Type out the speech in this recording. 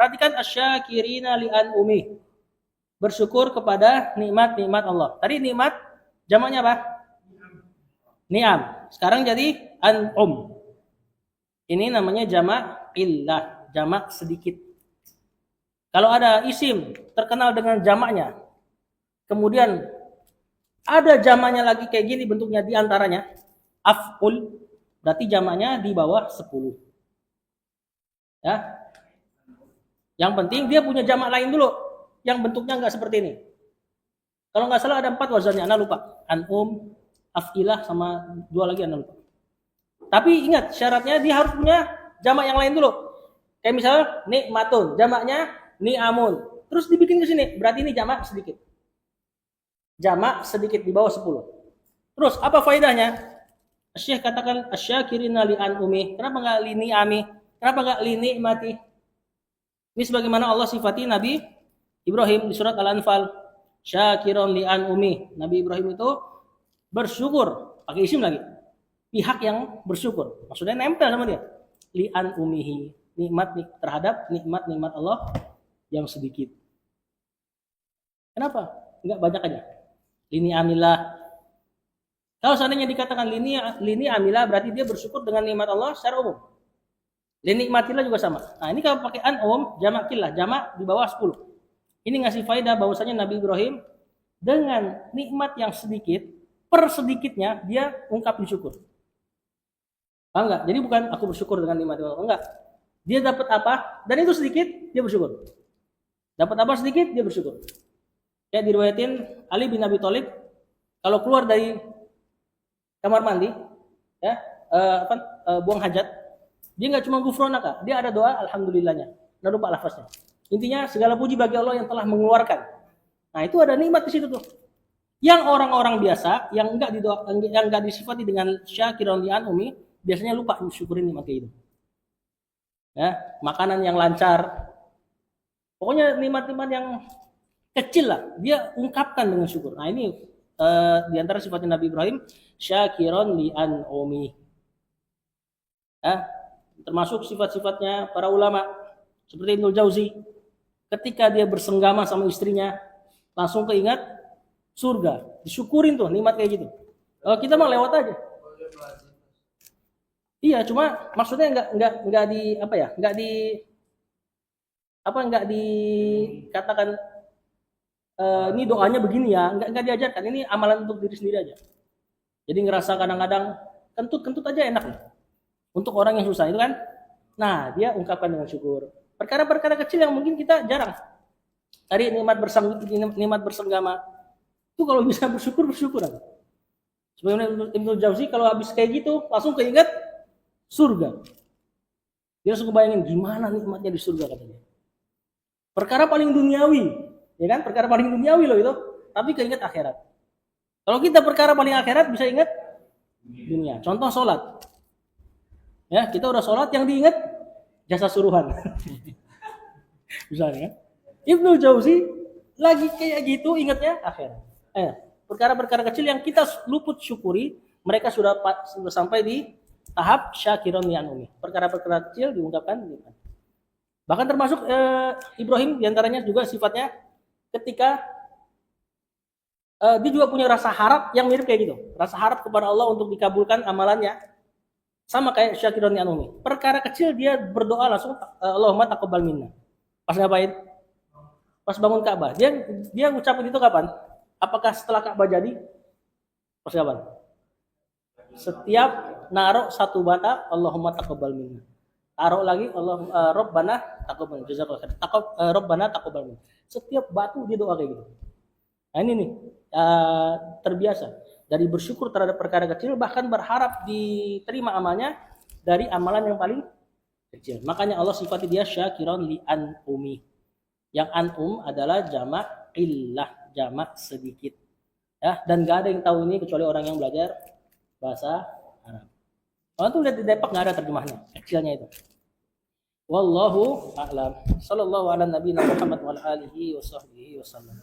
Perhatikan asyakirina li'an umi. Bersyukur kepada nikmat-nikmat Allah. Tadi nikmat jamaknya apa? Ni'am. Sekarang jadi an'um. Ini namanya jamak illah, jamak sedikit. Kalau ada isim terkenal dengan jamaknya, kemudian ada jamaknya lagi kayak gini bentuknya di antaranya, af'ul, berarti jamaknya di bawah 10. Ya. Yang penting dia punya jamak lain dulu, yang bentuknya enggak seperti ini. Kalau enggak salah ada 4 wazannya, Anda lupa. An'um, af'ilah, sama 2 lagi Anda lupa. Tapi ingat, syaratnya dia harus punya jamak yang lain dulu. Kayak misalnya nikmatun, jamaknya ni'amun. Terus dibikin ke sini, berarti ini jamak sedikit. Jamak sedikit di bawah 10. Terus apa faedahnya? Syekh katakan asyakirina li'an umi. Kenapa enggak li ni'ami? Kenapa enggak li ni'mati? Ini sebagaimana Allah sifati Nabi Ibrahim di surat Al-Anfal. Syakiron li'an umi. Nabi Ibrahim itu bersyukur, pakai isim lagi. Pihak yang bersyukur. Maksudnya nempel sama dia. Li'an umihi. Nikmat terhadap nikmat-nikmat Allah yang sedikit. Kenapa? Enggak banyak aja. Lini amilah. Kalau seandainya dikatakan lini amilah, berarti dia bersyukur dengan nikmat Allah secara umum. Lini matilah juga sama. Nah, ini kalau pakai an'um, jamak kilah, jamak di bawah 10. Ini ngasih faedah bahwasanya Nabi Ibrahim dengan nikmat yang sedikit, per sedikitnya dia ungkapin syukur. Paham enggak? Jadi bukan aku bersyukur dengan nikmat Allah, enggak. Dia dapat apa? Dan itu sedikit, dia bersyukur. Dapat apa sedikit, dia bersyukur. Ya, diriwayatin Ali bin Abi Thalib kalau keluar dari kamar mandi, ya, buang hajat, dia nggak cuma gufronaka, dia ada doa alhamdulillahnya. Nggak lupa lafaznya. Intinya segala puji bagi Allah yang telah mengeluarkan. Nah, itu ada nikmat di situ tuh. Yang orang-orang biasa yang enggak disifati dengan syakiron li'an umi, biasanya lupa syukurin nikmat itu. Ya, makanan yang lancar. Pokoknya nikmat-nikmat yang kecil lah, dia ungkapkan dengan syukur. Nah, ini di antara sifatnya Nabi Ibrahim, syakiron li'an umi. Ya, termasuk sifat-sifatnya para ulama seperti Ibnu Jauzi, ketika dia bersenggama sama istrinya, langsung keingat surga. Disyukurin tuh nikmat kayak gitu. Kita mah lewat aja. Iya, cuma maksudnya enggak di apa ya? Enggak dikatakan ini doanya begini ya, enggak diajarkan. Ini amalan untuk diri sendiri aja. Jadi ngerasa kadang-kadang kentut aja enak nih. Untuk orang yang susah itu kan. Nah, dia ungkapkan dengan syukur. Perkara-perkara kecil yang mungkin kita jarang. Tadi nikmat bersenggama. Itu kalau bisa bersyukur aja. Sebenarnya Ibnu Jauzi kalau habis kayak gitu langsung keinget surga. Dia langsung bayangin gimana nikmatnya di surga katanya. Perkara paling duniawi, ya kan? Perkara paling duniawi loh itu, tapi keinget akhirat. Kalau kita perkara paling akhirat bisa ingat dunia. Contoh sholat. Ya, kita udah sholat yang diingat jasa suruhan. Misalnya, Ibnu Jauzi lagi kayak gitu ingatnya akhirat. Perkara-perkara kecil yang kita luput syukuri, mereka sudah sampai di tahap syakiron li'an umi. Perkara-perkara kecil diungkapkan. Bahkan termasuk Ibrahim diantaranya juga sifatnya ketika dia juga punya rasa harap yang mirip kayak gitu. Rasa harap kepada Allah untuk dikabulkan amalannya. Sama kayak syakiron li'an umi. Perkara kecil dia berdoa langsung Allahumma taqabbal minna. Pas ngapain? Pas bangun Ka'bah. Dia ngucapin itu kapan? Apakah setelah Ka'bah jadi? Pas kapan? Setiap naruh satu bata, Allahumma taqabbal minna. Taruh lagi Rabbana taqabbal. Jazakallahu khair. Rabbana taqabbal minna. Setiap batu dia doa kayak gitu. Nah, ini nih terbiasa dari bersyukur terhadap perkara kecil, bahkan berharap diterima amalnya dari amalan yang paling kecil. Makanya Allah sifati dia syakiron li'an umi. Yang an'um adalah jamak illah, jamak sedikit. Ya, dan gak ada yang tahu ini kecuali orang yang belajar bahasa Arab. Kalau tuh lihat di Depak nggak ada terjemahnya, kecilnya itu. Wallahu a'lam. Sallallahu ala nabiyina Muhammad wa alihi wa sahbihi wasallam.